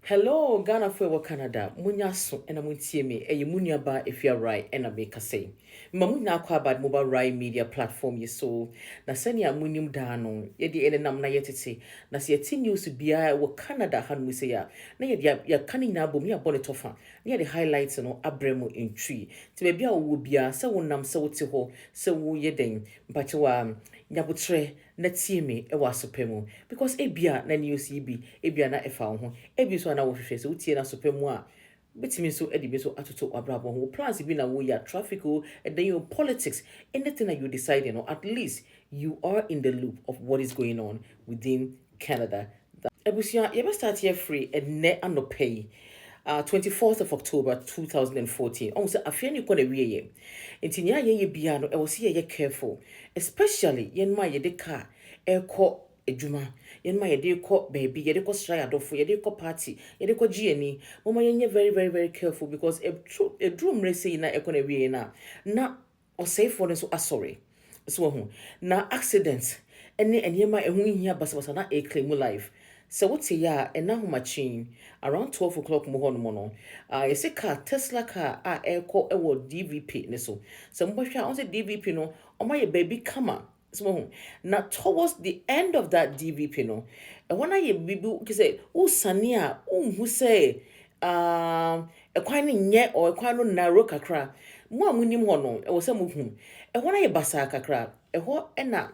Hello, Ghana for Canada. Munyaso and Amuntie me, a Munya ba if you're right, and I make a say. Mamuna kwabad mobile right media platform ye so. Na senya munim dano, yedi ene nam na yetiti. Na si yeti news biya wo Canada han museya. Na yedi ya kani na bom ya bonetofa. Ni the highlights no abremo in tree. Ti be bia wo bia se wo nam se wo ti ho, se wo yeden. Mpachewa nyabutre na tie me e wasopemu because ebia na news yi bi ebia na efa ho ebi so na wo hwehwe se wotie na sopemu a betimi so edi bi so atoto abrabo ho plans bi na wo ya traffic o and then your politics anything that you decide at least you are in the loop of what is going on within Canada. Ebusia, you ever start here free and ne anopay. 24th of October 2014. Also, I feel you gonna be nti nya ye bia no e wo se ye careful, especially yen ma ye de car e ko edwuma yen ma ye de ko baby ye de ko sry adofo ye de ko party ye de ko gieni mama ye very very very careful because a drum race na e ko na wie na o say for so sorry so ho na accident ene enyema ehun hia basabasa na e claim life. So what's ya and now machine around 12 o'clock mono. I say car Tesla car air call a word DVP neso. So mbasha on the DVP no on my baby come so now towards the end of that DVP no and when I bibu say oh sania who say a quine yet or a quine narrow kakra mo munim hono e was a muhum and when I basa kakra a ho ena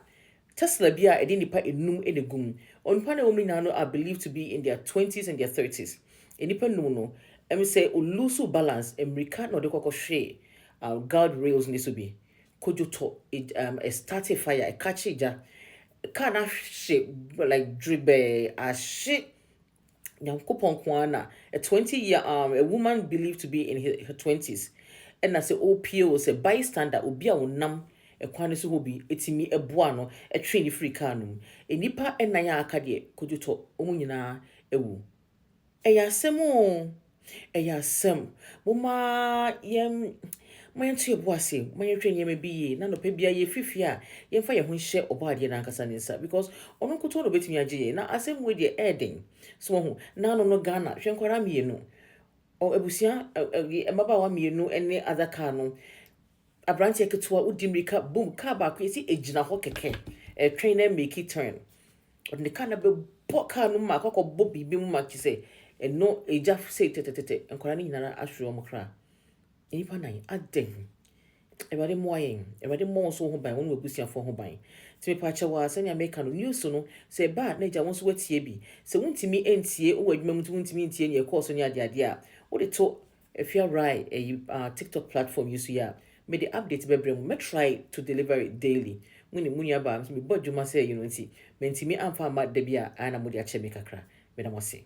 Tesla bia e nipa enum enegum. Onpa na women now are believed to be in their 20s and their 30s. Enipa no. Let me say ulusu balance emrika no de kokko hwe. Guard rails ni so bi. Kojoto it a started fire a catch ja. Kana hwe like dribe a shit nyankopon kwana a 20-year a woman believed to be in her 20s and as a OPO was a bystander obi a wonam ekwane so hobi etimi eboa no etwe ni free car no enipa enan aka de kojuto omunyina ewu eyasem eyasem moma yem mayentu eboase mayetwe nyeme biye na no pa bia ye fifi a yemfa ye ho hye obaade na ankasa ne nsa because ono koto no betimi agye na asem we de eden so ho na no Ghana hwenkwara mienu o ebusia emaba wa mienu ene other car no abranche ketewa udimirika boom car ba ko esi ejina ho keke train na make it turn on the car na be bo car no ma kokko bo bibi mu ma kise no eja say tetetete enkwara ni nyina ahwe mo kra enipa nan aden ebade moyen ebade mo so ho ban won webusia fo ho ban timi pa chewa se nya make no news no se ba na eja won so watie bi se wontimi entie o wadwuma mu wontimi entie ne e course ne ade ade a wo de to if you're right a TikTok platform you see ya me the update bebre me try to deliver it daily muni aba me bodwuma say nti mentimi amfa ma da bia ana mo de ache me kakra me na mo say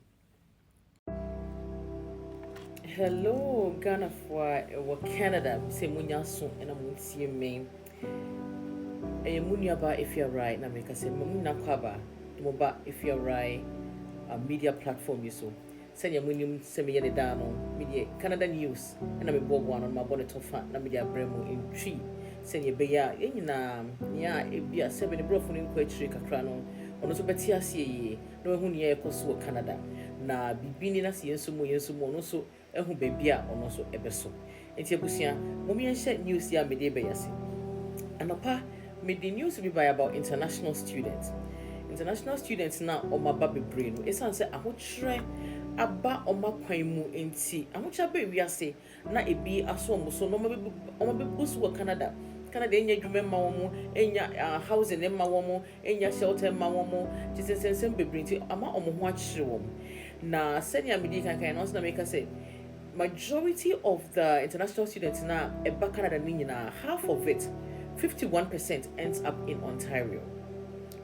hello Ghana for Canada say munya so na mo tie me muni aba if you're right na me ka say muna kwaba mo ba if you're right a media platform you so senya munim seme ye ne da no media Canada news na me bobo ano ma bone to fa na media bremo in tree senya be ya enyina ya ebia sebe ne brofo ne ko achire kakra no ono so beti ase yi na we hu ne ekoso Canada na bibini na se yenso mo no so ehu bebia ono so ebeso enti abusia momi enhye news ya media be yase anopa media news be by about international students na omaba bebre no esan se ahokyere aba omakwan mu enti ahokyere ba wiase na ebi aso omuso no omabebusu wo Canada enya dwuma ma wo mu enya housing ma wo mu enya shelter ma wo mu tisensensem bebre enti ama omo ho akyere wo na senior media kan no na make say majority of the international students na eba Canada ni nyina half of it 51% ends up in Ontario.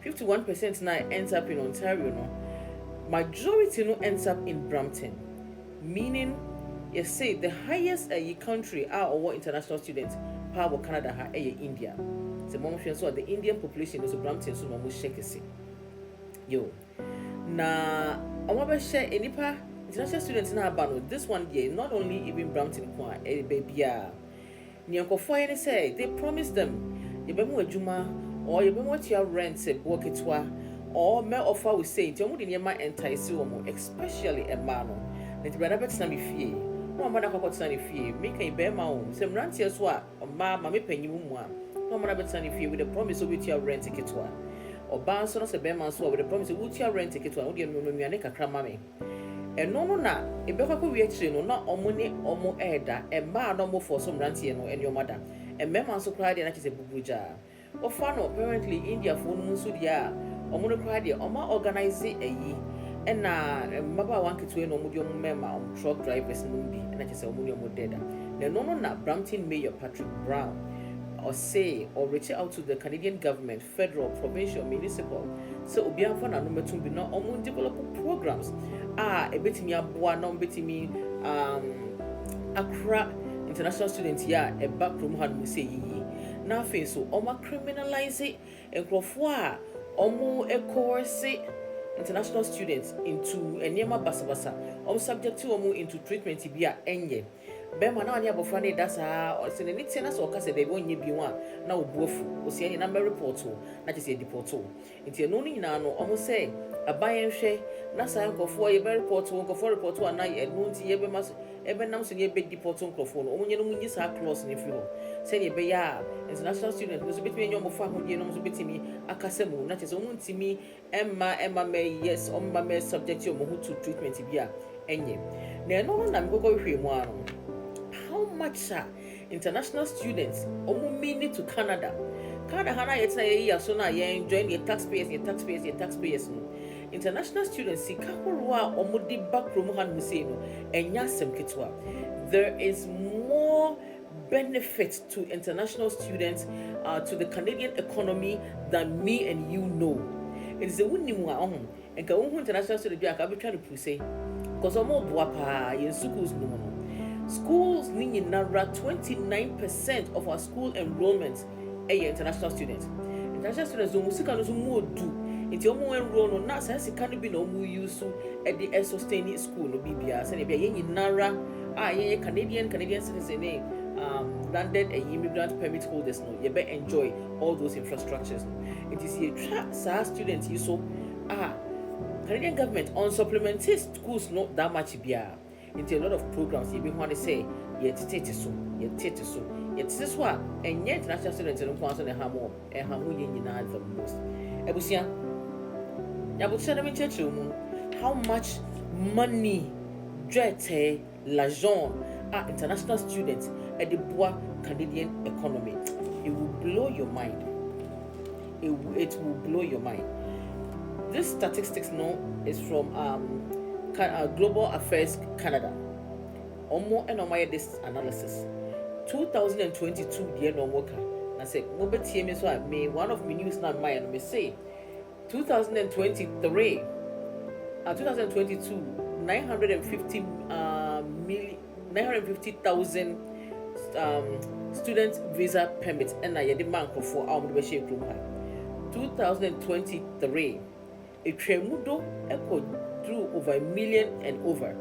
51% now ends up in Ontario, no. Majority no ends up in Brampton. Meaning, you say the highest country are or international students power Canada ha India. The moment so the Indian population is Brampton so no shake yo. Na I share enipa international students na abano. This one year, not only even Brampton kwa baby Nyankofo any say they promised them you be mo adwuma or you be what your rent say work it wa or me offer we say nti omo de niema entice omo, especially a man no nti brada betena me fie no amana kwakotena ne fie me kan be ma o se mrantie so a ma me panyimu mu a no amana betena ne fie with the promise of with your rent ticket wa oba nso no se be ma so with the promise with your rent ticket wa wo de no nuane kakra ma me eno no na ebekwa wi akire no na omo ne omo eda e ma no mo for so mrantie no eni omada e mema nso kra de na kise bubuja ofa no apparently India for no nso dia omo no kra de oma organize eyi ena maba wanketwe no omo de omo mema truck drivers no bi na kise omo ne omo deda na no no na Brampton Mayor Patrick Brown or reach out to the Canadian government, federal, provincial, municipal. So obianfa na no metum bi na omo develop programs. A betimi aboa na betimi Accra international students ya e back room han mu say yi. Na afen so omo criminalize enkrofo a omo coerce international students into enema basabasa. Omo subject to omo into treatment bi a enye. Bema na anya abofra ne dasa o se ne ntia na so ka se de bi onye bi wa na obuafu o se anya na report o na je se report o ntia no ni nyina no omo se abayen hwe na sa nkofo ye be report o nkofo report o na ye no nti ye be mas e be nam so ye be report o nkofo no omo nye no munyi sa clause ne fi ho se ne be ya international student no so betimi enyo mofo ahodie no so betimi akasemu na je se omo ntimi emma me yes omo me subject o mo to treatment bi a enye na no na me kokko hwe mu ano. How much are international students need to Canada? Canada hana yetna ye so na ye enjoy the taxpayers. International students sika horoa omudi backroom han musei no enya sem ketwa. There is more benefit to international students to the Canadian economy than me and you know. It is a winning one and go international students be aka be trying to push because omo boa pa in schools no. Schools ni nara 29% of our school enrollment international students. International students don't musika no so mo do. Nti omo enroll no na say sika no bi na omo use e de sustain school no bibia say be ye nara ye Canadian citizen landed immigrant permit holders no ye be enjoy all those infrastructures. It is a track sa students you so Canadian government on supplementary schools not that much bia. Into a lot of programs you be want to say yet so and yet international students don't want to have more and how we unite the most. Ebusia how much money drete l'argent are international students at the bois Canadian economy. It will blow your mind. It will blow your mind. This statistics is from Global Affairs Canada. Omo and omo this analysis. 2022 dear no worker. I say mo betie me so I me one of my news na my me say 2023 2022 950,000 student visa permits and I the man for our be share group 2023 a tremudo echo through over 1 million and over.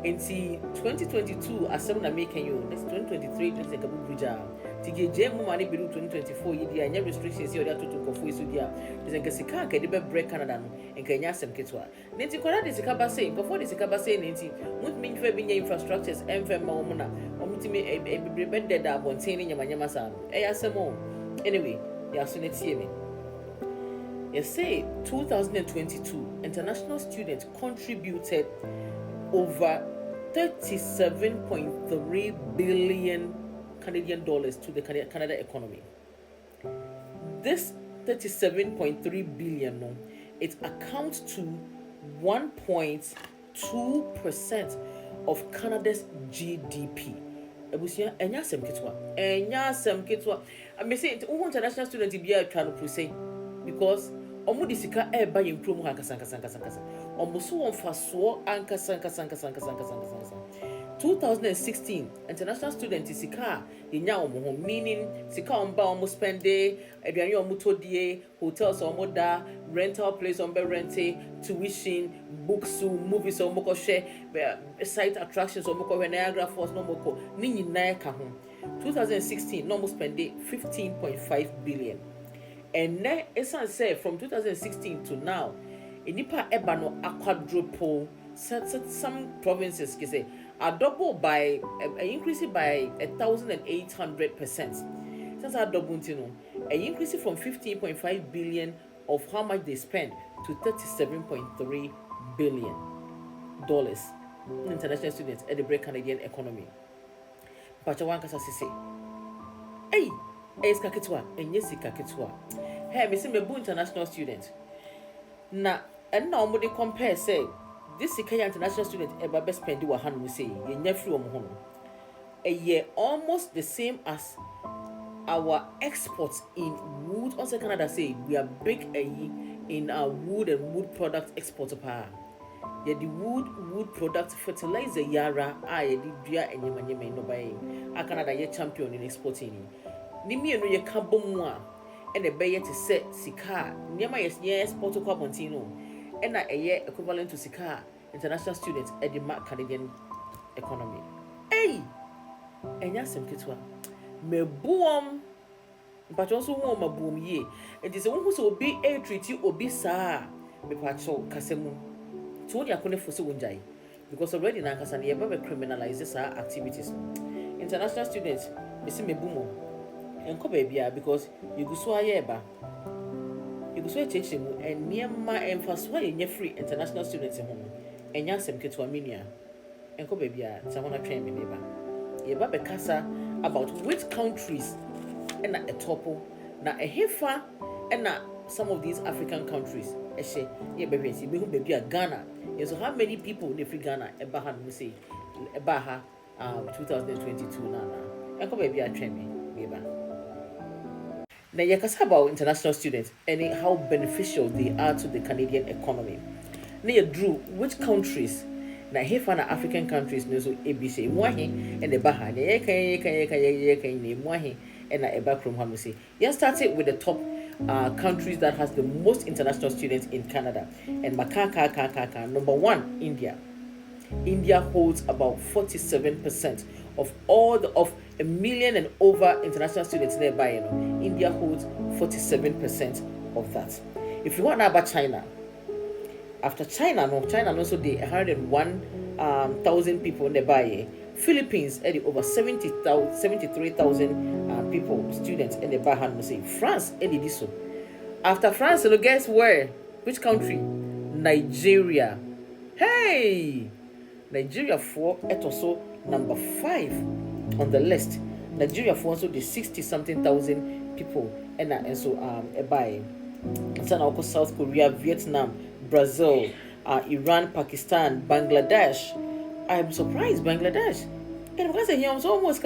In 2022, as some are making you, that's 2023, let's take a buja. To get Jemu money below 2024, you did any restrictions you are to go for Sudia. There's a Casika, Kadiba break Canada, and Kenya some Kitwa. Nancy Kora is a cabase, before this cabase, Nancy, would mean for being infrastructures and for Momona, or me a prevented up on saying your Manamasan. Anyway, you are soon at me. You say 2022 international students contributed over $37.3 billion Canadian dollars to the Canada economy. This 37.3 billion it accounts to 1.2% of Canada's GDP. Ebusia enya sem kitwa. I may say international students be trying to say because omo di sika e ba yen krom hankasa omo so won faso ankasa 2016 international student sika yenya omo ho meaning sika on ba omo spende aduane omo todie hotels omo da rental place omo rente tuition books movies omo ko share site attractions omo ko Niagara Falls no mo ko ni nyina ka ho 2016 no omo spende 15.5 billion. And then it's say from 2016 to now, enipa eba no quadruple. Some provinces can say are double by increase by 1,800%. That's our double, you know, an increase from 15.5 billion of how much they spend to 37.3 billion dollars. International students at the break Canadian economy. Pachawan kasa sisi. Hey, eska ketwa, enye sika ketwa. Hey, me say me bu international student. Na omo de compare say this sika international student eba be spend wa hanu say ye nya free omo hono. Eye almost the same as our exports in wood. Also Canada say we are big in our wood and wood product export pa. Yeah, the wood product fertilizer yara ye di dua enyemanyeme no buy. Canada ye champion in exporting. Ni mi enu ye ka bomu a e be ye te se sika nyema ye export kwa pontino e na eye equivalent to sika international students at the Canadian economy. Hey, enya sem ketwa me buom but also wo ma buom ye enti se wo so obi e treat obi saa me pacho kasemu to dia kone fo se wonjai because already na kasa na ye be criminalize this activities. International students me se me bumo enko bia because you go so ayeba you go so cheche mu eniema emfaso ye free international students ho enya sem ketwa minia enko bia someone train me neba ye ba be kasa about which countries and a topo na a hefa and some of these African countries ehye ye be hwesi be hu be bia Ghana. Yes, so how many people in Ghana eba ha no say eba ha 2022 na enko be bia train me neba. Now, you can about international students and how beneficial they are to the Canadian economy. Now, you drew which countries? Now, here for African countries, no so ABC, Mwahi and the Baha, and the backroom Hamusi. You started with the top countries that has the most international students in Canada. And number 1, India. India holds about 47% of all of a million and over international students nearby. You know, India holds 47% of that. If you want to know about China, after China also they 101,000 people nearby. Philippines over 73,000 people, students in the Bahan say. France this so. After France, you know, guess where? Which country? Nigeria. Hey! Nigeria for also number 5 on the list. Nigeria for also the 60 something thousand people and so by South Korea, Vietnam, Brazil, Iran, Pakistan, Bangladesh. I am surprised Bangladesh. And because here was almost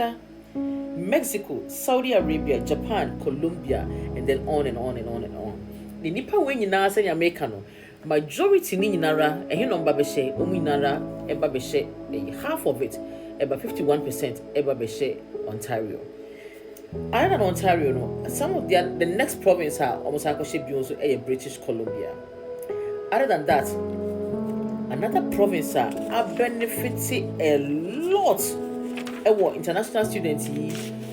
Mexico, Saudi Arabia, Japan, Colombia, and then on and on and on and on. The nipa when you now say Americano. Majority ni nyinara ehe number be share omu nyinara eba be share half of it about 51% eba be share Ontario. Other than Ontario no some of the next province are almost akoshe bi also British Columbia. Other than that another province are benefiting a lot international students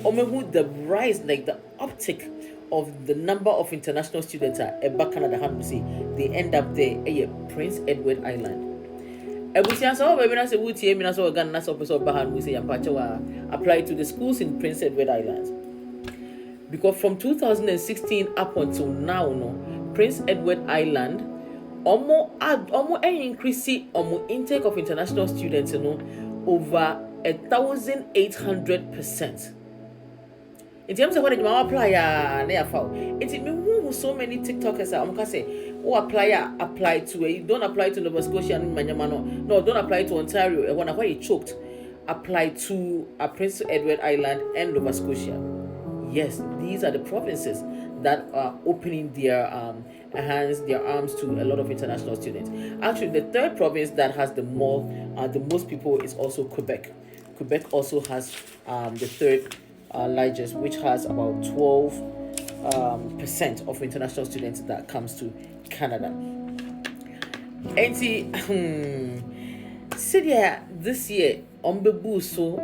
omehu the rise like the uptick of the number of international students back Canada they end up there Prince Edward Island. Apply to the schools in Prince Edward Island. Because from 2016 up until now, no, Prince Edward Island almost increase intake of international students, over 1,800%. In terms of what you apply, it's me so many TikTokers are say, apply to you don't apply to Nova Scotia and Manyamano. No, don't apply to Ontario. And why you choked, apply to Prince Edward Island and Nova Scotia. Yes, these are the provinces that are opening their hands, their arms to a lot of international students. Actually, the third province that has the most people is also Quebec. Quebec also has the third largest, which has about 12% of international students that comes to Canada. And see, this year on the so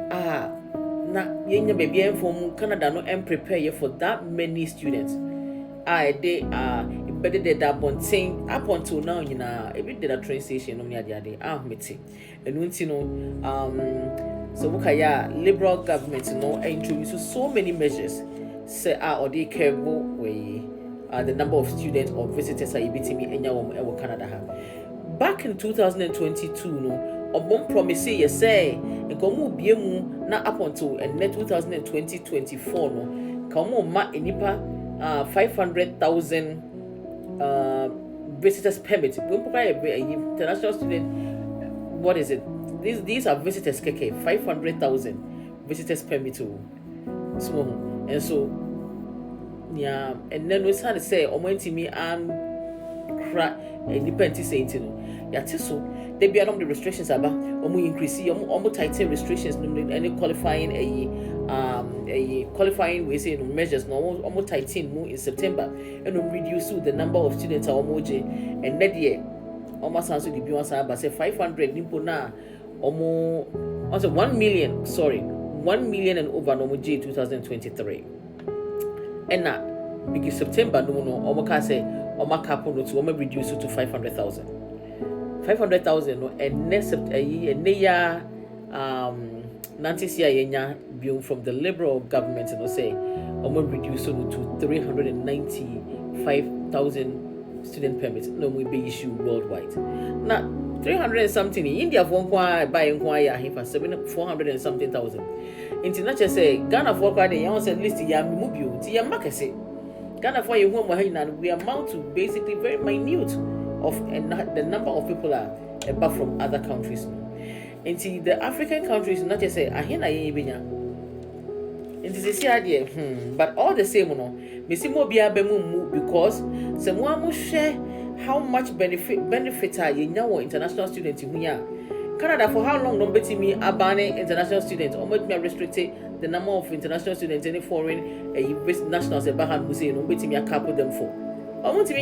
na yenya baby from Canada no and prepare for that many students. they embedded the bonting up until now, every day train station no near the other. Meti. And once so Bukaya liberal government introduce so many measures say or they care way the number of students or visitors are ebitimi enya Canada. Back in 2022 no promise you say nkomo biemu na up until 2024 no komo ma enipa 500,000 visitors permit. International student, what is it? These are visitors keke 500,000 visitors permit to small. And so yeah, and then we start to say me independent saying yeah, so they be along the restrictions about increase tighten restrictions any qualifying qualifying we say measures no tighten in September and reduce the number of students and that year almost answer the bill but say 500 nimpo na also 1 million 1 million and over no 2023 and now because September no say cap no to reduce it to 500,000 no and next year Nancy bill from the liberal government say reduce it to 395,000 student permits no will be issued worldwide. Now 300 and something in India for buy for 400 and something thousand. International say Ghana for at least Ghana for we amount to basically very minute of the number of people are above from other countries. Into the African countries, not just say but all the same, because someone share how much benefit are international students here. Canada for how long don't bet me abane international students or make me restricted the number of international students any foreign nationals bahan who say no bet me a couple them for. I want to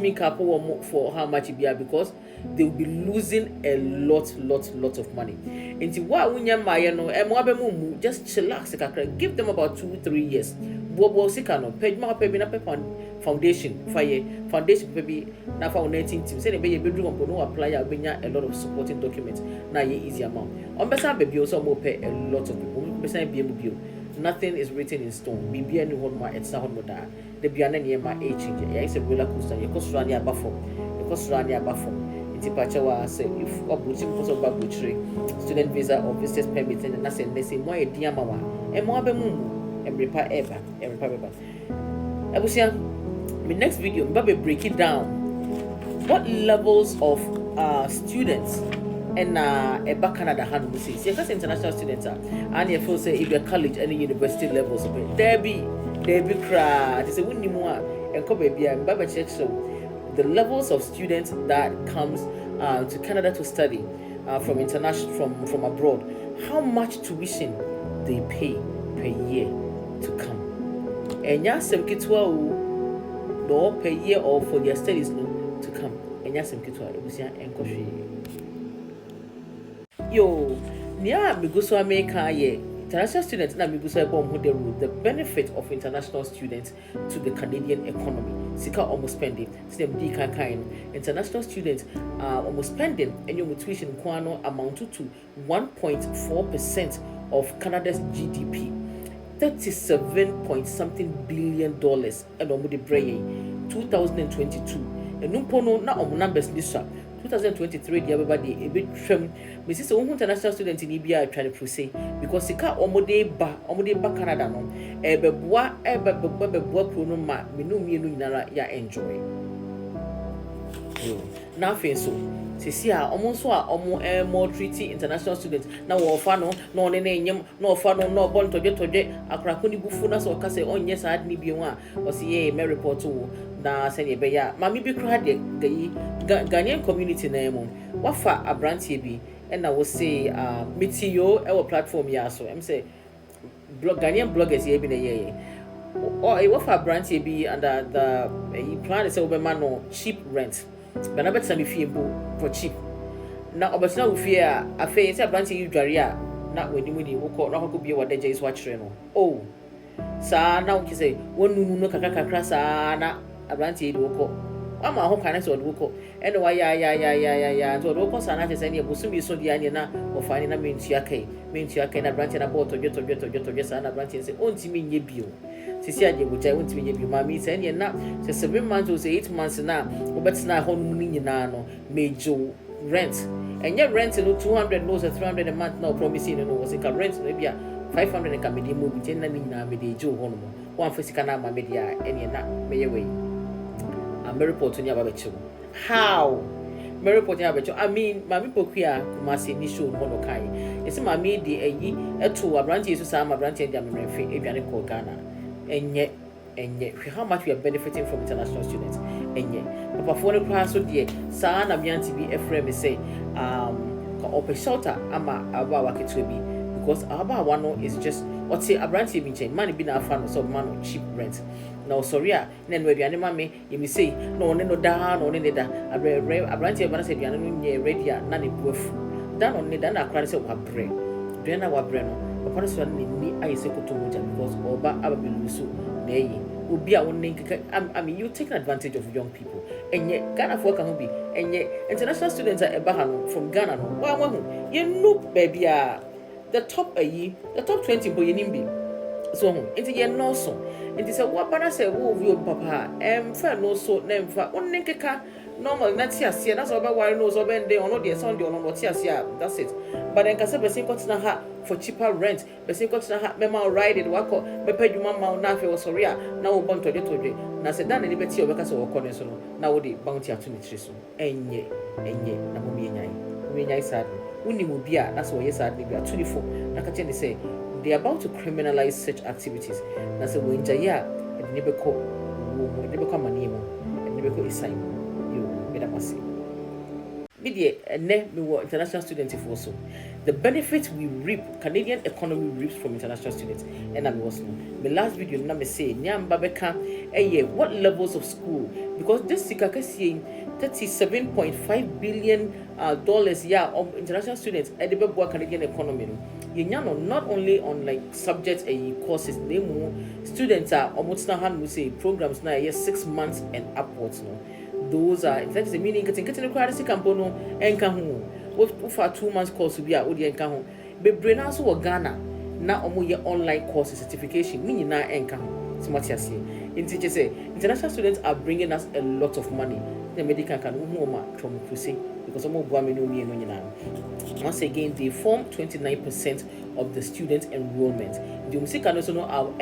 me couple for how much it be because they will be losing a lot of money. Into what we just chillax, give them about 2-3 years. Bobo Sikano, Pejma foundation, foundation baby now for 19 teams. Say the bedroom no apply a lot of supporting documents. Now ye easy amount. On Bessa baby also more pay a lot of people. Bessa bill. Nothing is written in stone. Bibi any one more it's not more the biana near my age change. Yeah, it's a roller coaster. You cost run your buffer. You cost run your buffer. Pachawa say if obuchi because of butchery, student visa or visitors permit and that's they say more a dear mama and more bemu and repair ever. Abusia, my next video I'm break it down what levels of students and back Canada hand say because international students are and you feel say if you're college and university levels there be cry they say we need more and come baby and baba check so the levels of students that comes to Canada to study from international from abroad, how much tuition they pay per year to come. And yasem kitwa no per year or for their studies to come. And yasem kitwa ebusia enkohwe. Yo, nia miguso America ye. International students na miguso the benefit of international students to the Canadian economy. Sika almost spending. International students are almost spending and your tuition kwano amounted to 1.4% of Canada's GDP. 37 billion dollars and almost the 2022. And no na numbers lisa. 2023 the everybody a bit trim. Mrs. International students in Ibia trying to proceed because sika omode ba Canada no ebeboa prono ma menu nyinara ya enjoy. Now so see almost more treaty international students now ofa no enyem no ofa no bon toje akrakoni bufu na so kase onye sad ni bi a o see me report na se ne be ya mami bi kra de Ghanaian community na emo wafa abrantie bi and I will say mitiyo our platform ya so em say Ghanaian bloggers here bi na ye or wafa abrantie bi under the plan is over man no cheap rent. But I bet some for cheap. Now, but now fear a face, a branch you dwaria, not when you walk out, not could be what the Jays watch. Oh, Sa na wo say wonu no kakakakra sa na abrantie de woko ama ho kan so de woko ene wa ya so de woko sa na che say ne bosumi so de anye na wo fa na mentua kai na abrantie na bo to sa na abrantie say ontimi nye bio sisi ade buja ontimi nye bio ma mi say ne na say 7 months or 8 months na wo betina ho no ni nyina no mejo rent and your rent no 200 no 300 a month now promising no was it rent no bia 500 and kamedi mo bi na ni na me de jo ho no one physical na ma me dia ene na me ye we am report ni aba beche how me report ni aba beche I mean ma mi pokua kuma se ni show mo no kai ese ma mi de ayi eto abrantie so sa ma abrantie dia me refe eduane ko Ghana enye how much we are benefiting from international students enye papa for the class so de sa na mi anti bi efre me say ka open shelter ama aba waketu bi because aba one is just what say abrantie bi chen man bi na afa no so man cheap rent na sorry a na no aduane ma me yemi say no ne no da no ne da abrantie ba na say aduane no nye ready na ne buafu da no ne da na akra say wa bre aduane na wa bre no papa no so na ni ayese kotomoja because oba aba bi lusu na yi obi a won I mean you taking advantage of young people enye Ghana for ka ho bi enye international students are eba no from Ghana no wa hu you know baby the top 20 boy nimbi so hu enti ye no so enti say wa bana say wo vi papa fa no so na mfa won nkeka normal na ti ase na so ba ware no so be nde ono de Sunday ono no ti ase that's it but then kase person continue ha for cheaper rent person continue ha mema ride it wako be padwuma ma na fe wo sorry na wo bon todwe na se dan ni beti obeka se wo kɔ so no na wo de bounty ato ni tiri so enye na mo nyai sad woni mo bia na so wo yes sad ni bia 24 na ka tell say they are about to criminalize such activities na se wo nja ya ni be ko wo ni be ko mani mo ni be ko isai yo me da pase media me international students for so the benefits we reap Canadian economy reaps from international students and I was my last video na me say nyamba beka what levels of school because this sikaka seeing $37.5 billion dollars international students at the Canadian economy no not only on like subjects and courses they students are almost now say programs now 6 months and upwards no those are that is meaning getting required to campono enka hu for 2 months course bi a odi enka hu be brena so wo Ghana na omo ye online course certification ni nyina enka hu so much as in say international students are bringing us a lot of money the medical can hu ma from pussy because omo bua me no mi no nyina once again they form 29% of the student enrollment. The music can also know our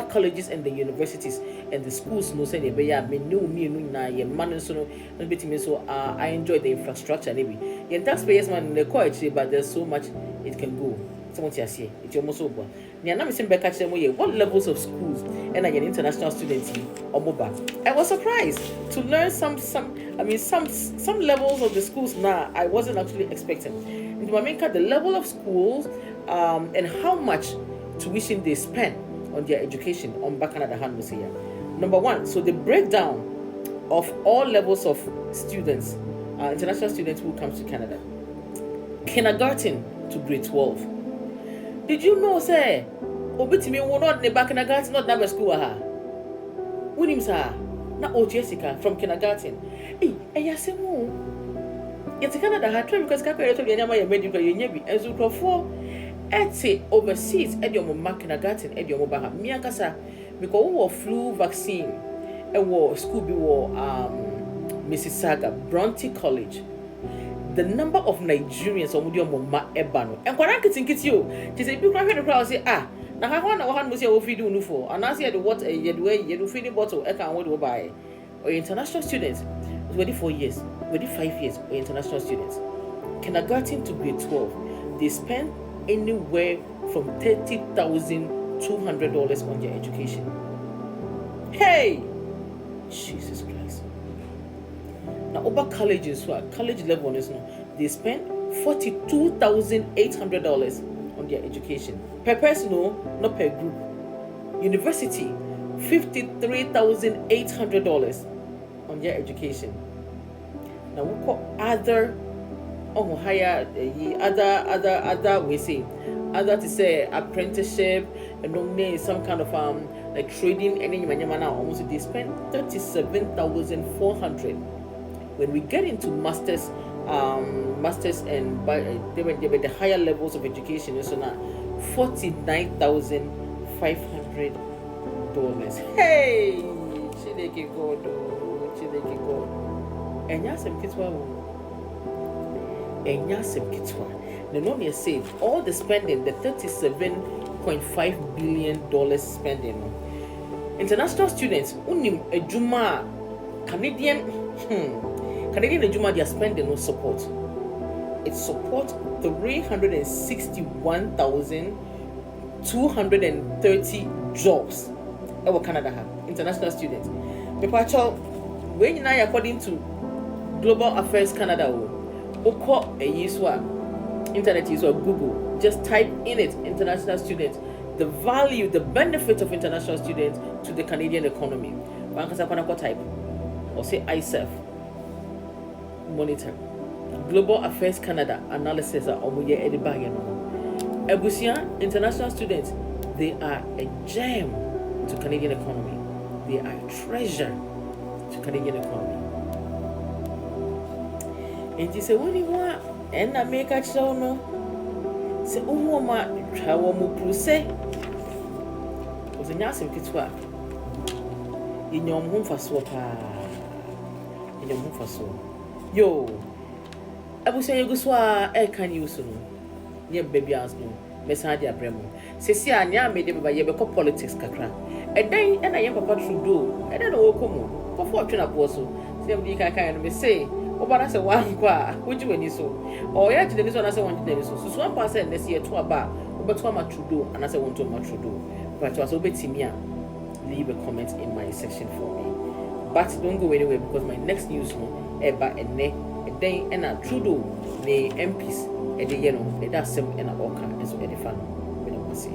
colleges and the universities and the schools no say they be ya me na ye man so no bit me so I enjoy the infrastructure maybe. The taxpayers man the quite but there's so much it can go. Someone say it's almost over. Nya na me sim back catch them what levels of schools and an international students oboba. I was surprised to learn some levels of the schools now I wasn't actually expecting. In Jamaica, the level of schools and how much tuition they spend on their education on Canada hand here. Number one, so the breakdown of all levels of students, international students who comes to Canada. Kindergarten to grade 12. Did you know, say, obitimi wo not ne kindergarten not number school ha? Unim sa na o Jessica from kindergarten. Yasemu. Yet Canada had try because Kaka told Yama medical Yebi as you for ete overseas at your kindergarten at your mobile Miakasa because we flu vaccine and war school be war Mississauga Bronte College. The number of Nigerians on your mama ebano and Quarakitin Kitio. She said, you crack the crowd say, now I want one was your feed no for and I said what a you feeding bottle I can't what buy or international students 24 years, 25 years or international students. Kindergarten to grade 12, they spend anywhere from $30,200 on their education. Hey! Jesus Christ. Now, over colleges, college level, they spend $42,800 on their education. Per person, not per group. University, $53,800 on their education. Now we call other oh higher other we say other to say apprenticeship and some kind of like trading and then almost they spend 37,400. When we get into masters and they were the higher levels of education, so now $49,500. Hey, Chineke God, Chineke God. And yes, I'm kids and yasem kitwa. The normally say all the spending, the $37.5 billion spending. International students, unim ejuma Canadian ejuma they are spending no support. It supports 361,230 jobs. Our Canada have international students. Mepacho, when now according to Global Affairs Canada. Oko internet use or Google, just type in it international students, the value, the benefit of international students to the Canadian economy. Type or say ISEF monitor Global Affairs Canada analysis Ebusia international students, they are a gem to Canadian economy. They are a treasure to Canadian economy. And you say, when you want, and I make a show no. Say, oh, ma, travel mu pruse. Was a nurse in Kitwa. In your home for so, in your home for so. Yo, I will say, you go so, I can use no. Near baby house no. Messadia Bremo. Say, I never made it by your politics, Kakra. And then, and I am Papa Trudeau. And then, oh, come on. For fortune, apostle. Say, we can say. But I said, one qua, would you any so? Or yet, the reason I said, one day so. So, one person this year to a bar, but to a Trudeau, and I said, one to a Trudeau. But was over Timia. Leave a comment in my section for me. But don't go anywhere because my next news no, Eba and Ne, a day and a Trudeau, the MPs, and the that's some and a Oka, and so any fun. We don't see.